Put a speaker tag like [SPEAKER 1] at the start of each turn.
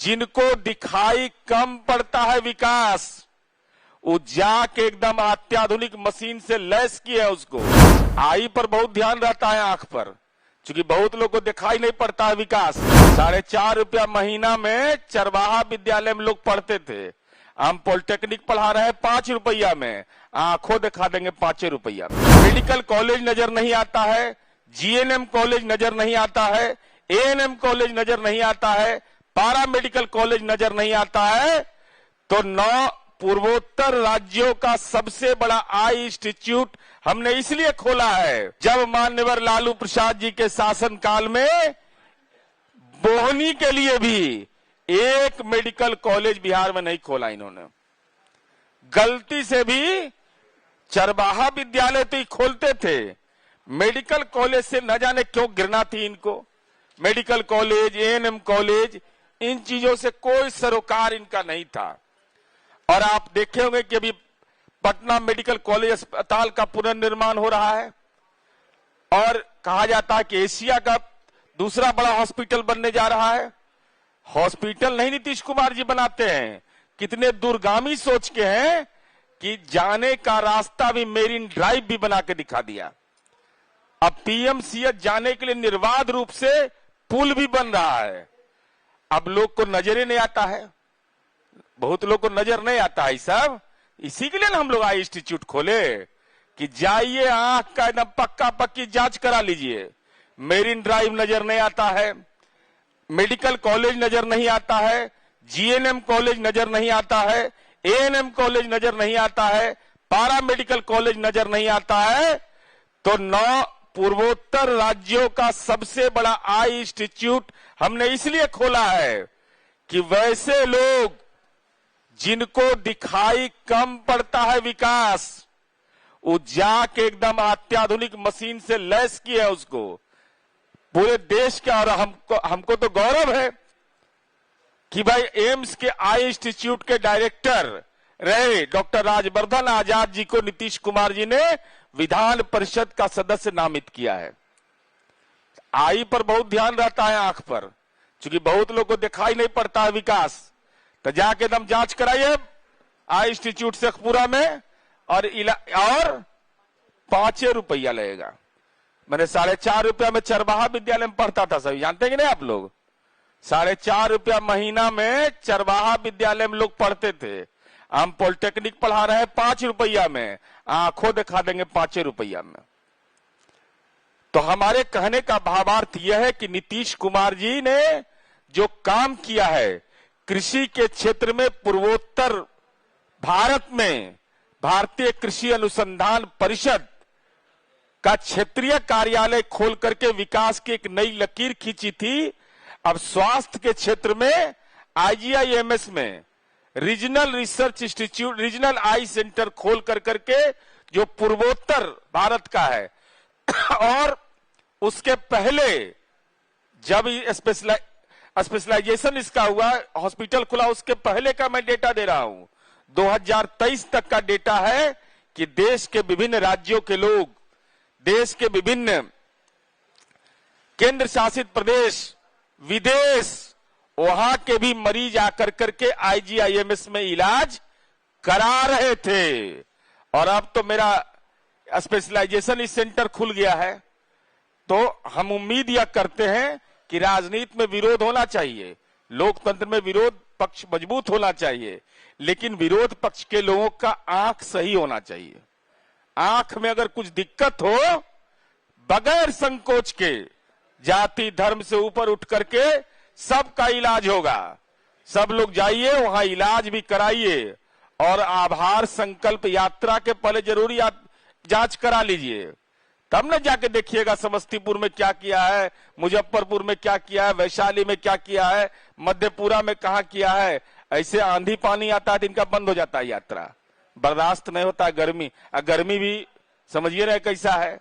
[SPEAKER 1] जिनको दिखाई कम पड़ता है विकास, वो जाके एकदम अत्याधुनिक मशीन से लैस किया है उसको। आई पर बहुत ध्यान रहता है, आंख पर, क्योंकि बहुत लोग को दिखाई नहीं पड़ता है विकास। 4.5 रुपया महीना में चरवाहा विद्यालय में लोग पढ़ते थे। हम पॉलिटेक्निक पढ़ा रहे हैं 5 रुपया में, आंखों दिखा देंगे 5 रुपया में। मेडिकल कॉलेज नजर नहीं आता है, जीएनएम कॉलेज नजर नहीं आता है, एएनएम कॉलेज नजर नहीं आता है, पारा मेडिकल कॉलेज नजर नहीं आता है। तो 9 पूर्वोत्तर राज्यों का सबसे बड़ा आई इंस्टीट्यूट हमने इसलिए खोला है, जब माननीय लालू प्रसाद जी के शासनकाल में बोहनी के लिए भी एक मेडिकल कॉलेज बिहार में नहीं खोला इन्होंने। गलती से भी चरवाहा विद्यालय तो ही खोलते थे, मेडिकल कॉलेज से न जाने क्यों घृणा थी इनको। मेडिकल कॉलेज, एएनएम कॉलेज, इन चीजों से कोई सरोकार इनका नहीं था। और आप देखे होंगे कि अभी पटना मेडिकल कॉलेज अस्पताल का पुनर्निर्माण हो रहा है और कहा जाता है कि एशिया का दूसरा बड़ा हॉस्पिटल बनने जा रहा है। हॉस्पिटल नहीं नीतीश कुमार जी बनाते हैं, कितने दूरगामी सोच के हैं कि जाने का रास्ता भी मेरीन ड्राइव भी बना के दिखा दिया। अब पीएमसीएच जाने के लिए निर्बाध रूप से पुल भी बन रहा है। अब लोग को नजर ही नहीं आता है, बहुत लोग को नजर नहीं आता है सब। इसी के लिए ना हम लोग आई इंस्टीट्यूट खोले कि जाइए आंख का एकदम पक्का पक्की जांच करा लीजिए। मेरीन ड्राइव नजर नहीं आता है, मेडिकल कॉलेज नजर नहीं आता है, जीएनएम कॉलेज नजर नहीं आता है, एएनएम कॉलेज नजर नहीं आता है, पारा मेडिकल कॉलेज नजर नहीं आता है। तो 9 पूर्वोत्तर राज्यों का सबसे बड़ा आई इंस्टीट्यूट हमने इसलिए खोला है कि वैसे लोग जिनको दिखाई कम पड़ता है विकास, वो जाके एकदम अत्याधुनिक मशीन से लैस किया है उसको पूरे देश का। और हमको तो गौरव है कि भाई एम्स के आई इंस्टीट्यूट के डायरेक्टर रहे डॉक्टर राजवर्धन आजाद जी को नीतीश कुमार जी ने विधान परिषद का सदस्य नामित किया है। आई पर बहुत ध्यान रहता है, आंख पर, क्योंकि बहुत लोग को दिखाई नहीं पड़ता है विकास। तो जाके एकदम जांच कराइए आई इंस्टीट्यूट शेखपुरा में और 5 रुपया लगेगा। मैंने 4.5 रुपया में चरवाहा विद्यालय में पढ़ता था, सभी जानते हैं कि नहीं आप लोग? 4.5 रुपया महीना में चरवाहा विद्यालय में लोग पढ़ते थे। हम पॉलिटेक्निक पढ़ा रहे हैं 5 रुपया में, आंखों दिखा देंगे 5 रुपया में। तो हमारे कहने का भावार्थ यह है कि नीतीश कुमार जी ने जो काम किया है कृषि के क्षेत्र में, पूर्वोत्तर भारत में भारतीय कृषि अनुसंधान परिषद का क्षेत्रीय कार्यालय खोल करके विकास की एक नई लकीर खींची थी। अब स्वास्थ्य के क्षेत्र में आईजीआईएमएस में रीजनल रिसर्च इंस्टीट्यूट, रीजनल आई सेंटर खोल करके जो पूर्वोत्तर भारत का है। और उसके पहले जब स्पेशलाइजेशन इसका हुआ, हॉस्पिटल खुला, उसके पहले का मैं डेटा दे रहा हूं। 2023 तक का डेटा है कि देश के विभिन्न राज्यों के लोग, देश के विभिन्न केंद्र शासित प्रदेश, विदेश, वहां के भी मरीज आकर करके आईजीआईएमएस में इलाज करा रहे थे। और अब तो मेरा स्पेशलाइजेशन इस सेंटर खुल गया है। तो हम उम्मीद यह करते हैं कि राजनीति में विरोध होना चाहिए, लोकतंत्र में विरोध पक्ष मजबूत होना चाहिए, लेकिन विरोध पक्ष के लोगों का आंख सही होना चाहिए। आंख में अगर कुछ दिक्कत हो, बगैर संकोच के जाति धर्म से ऊपर उठ करके सबका इलाज होगा। सब लोग जाइए वहां इलाज भी कराइए और आभार संकल्प यात्रा के पहले जरूरी जांच करा लीजिए, तब न जाके देखिएगा समस्तीपुर में क्या किया है, मुजफ्फरपुर में क्या किया है, वैशाली में क्या किया है, मधेपुरा में कहा किया है। ऐसे आंधी पानी आता है तो इनका बंद हो जाता है यात्रा, बर्दाश्त नहीं होता है गर्मी। गर्मी भी समझिए ना कैसा है।